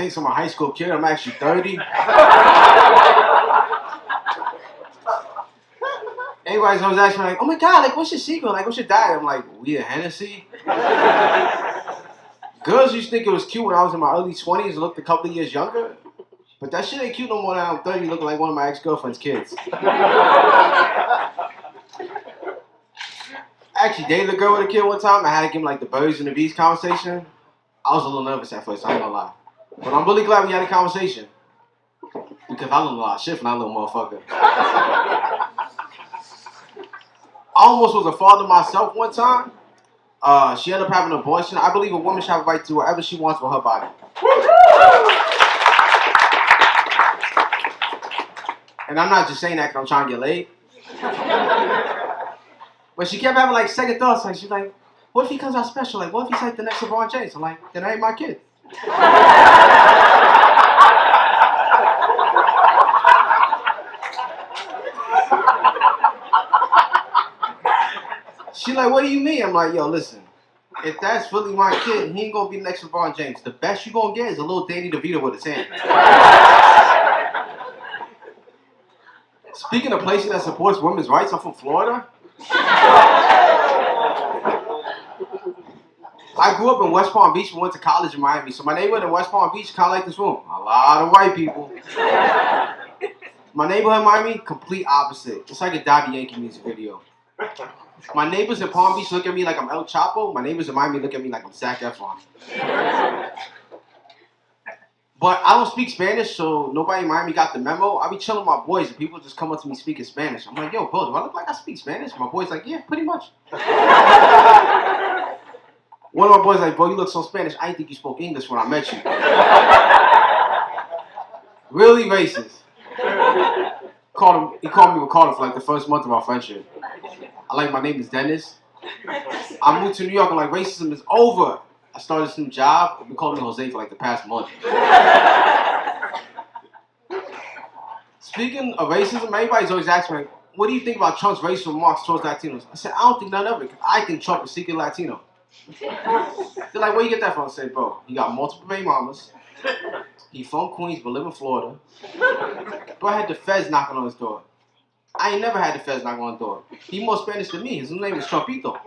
thinks I'm a high school kid. I'm actually 30. Everybody's always asking me, like, oh my God, like, what's your secret? Like, what's your diet? I'm like, weed and Hennessy. Girls used to think it was cute when I was in my early 20s and looked a couple of years younger. But that shit ain't cute no more now I'm 30 looking like one of my ex-girlfriend's kids. I actually dated a girl with a kid one time. I had to give him like the birds and the bees conversation. I was a little nervous at first, I ain't gonna lie. But I'm really glad we had a conversation. Because I learned a lot of shit from that little motherfucker. I almost was a father myself one time. She ended up having an abortion. I believe a woman should have a right to do whatever she wants with her body. And I'm not just saying that because I'm trying to get laid. But she kept having like second thoughts. Like she's like, what if he comes out special? Like, what if he's like the next LeBron James? I'm like, then I ain't my kid. She like, what do you mean? I'm like, yo, listen. If that's really my kid, he ain't gonna be the next LeBron James. The best you gonna get is a little Danny DeVito with his hand. Speaking of places that supports women's rights, I'm from Florida. I grew up in West Palm Beach and went to college in Miami. So my neighborhood in West Palm Beach kind of like this room. A lot of white people. My neighborhood in Miami, complete opposite. It's like a Daddy Yankee music video. My neighbors in Palm Beach look at me like I'm El Chapo. My neighbors in Miami look at me like I'm Zac Efron. But I don't speak Spanish, so nobody in Miami got the memo. I be chilling with my boys and people just come up to me speaking Spanish. I'm like, yo, bro, do I look like I speak Spanish? My boy's like, yeah, pretty much. One of my boys like, bro, you look so Spanish. I didn't think you spoke English when I met you. Really racist. He called me Ricardo for like the first month of our friendship. I like, my name is Dennis. I moved to New York and like, racism is over. I started this new job. I've been calling me Jose for like the past month. Speaking of racism, everybody's always asking me, what do you think about Trump's racial remarks towards Latinos? I said, I don't think none of it, because I think Trump is secretly Latino. They're like, where you get that from? I said, bro, he got multiple baby mamas. He from Queens, but live in Florida. Bro, I had the feds knocking on his door. I ain't never had the feds knocking on the door. He more Spanish than me. His name is Trumpito.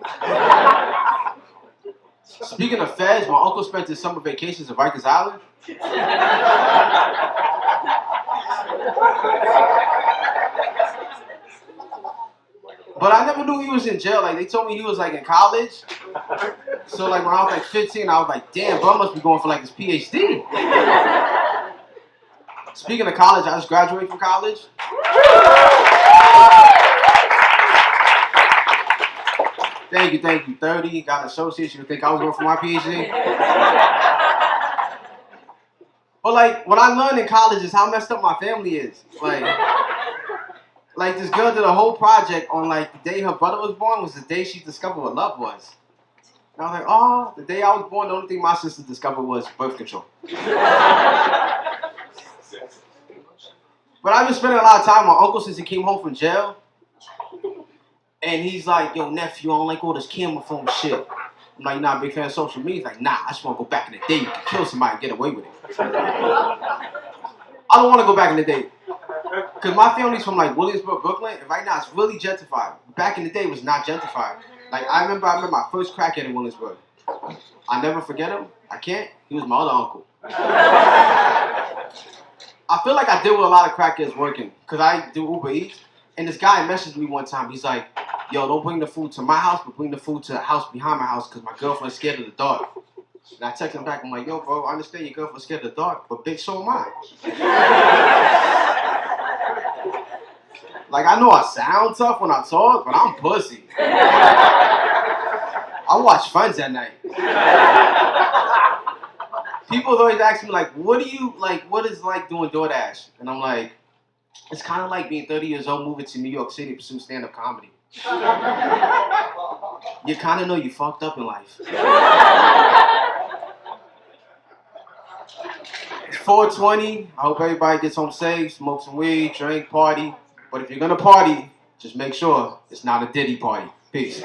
Speaking of feds, my uncle spent his summer vacations at Rikers Island. But I never knew he was in jail. Like, they told me he was like in college. So like when I was like 15, I was like, damn, bro, I must be going for like his PhD. Speaking of college, I just graduated from college. Thank you. 30, got an associate. You would think I was going for my PhD. But like, what I learned in college is how messed up my family is. Like this girl did a whole project on like the day her brother was born was the day she discovered what love was. And I was like, oh, the day I was born, the only thing my sister discovered was birth control. But I've been spending a lot of time with my uncle since he came home from jail. And he's like, yo, nephew, I don't like all this camera phone shit. I'm like, nah, big fan of social media. He's like, nah, I just want to go back in the day. You can kill somebody and get away with it. I don't want to go back in the day. Because my family's from like Williamsburg, Brooklyn. And right now it's really gentrified. Back in the day it was not gentrified. Like, I remember my first crackhead in Williamsburg. I never forget him. I can't. He was my other uncle. I feel like I deal with a lot of crackheads working. Because I do Uber Eats. And this guy messaged me one time. He's like, yo, don't bring the food to my house, but bring the food to the house behind my house because my girlfriend's scared of the dark. And I text him back. I'm like, yo, bro, I understand your girlfriend's scared of the dark, but bitch, so am I. Like, I know I sound tough when I talk, but I'm pussy. I watch Friends at night. People always ask me, like, what is like doing DoorDash? And I'm like, it's kind of like being 30 years old, moving to New York City to pursue stand-up comedy. You kind of know you fucked up in life. It's 4:20. I hope everybody gets home safe, smoke some weed, drink, party. But if you're going to party, just make sure it's not a Diddy party. Peace.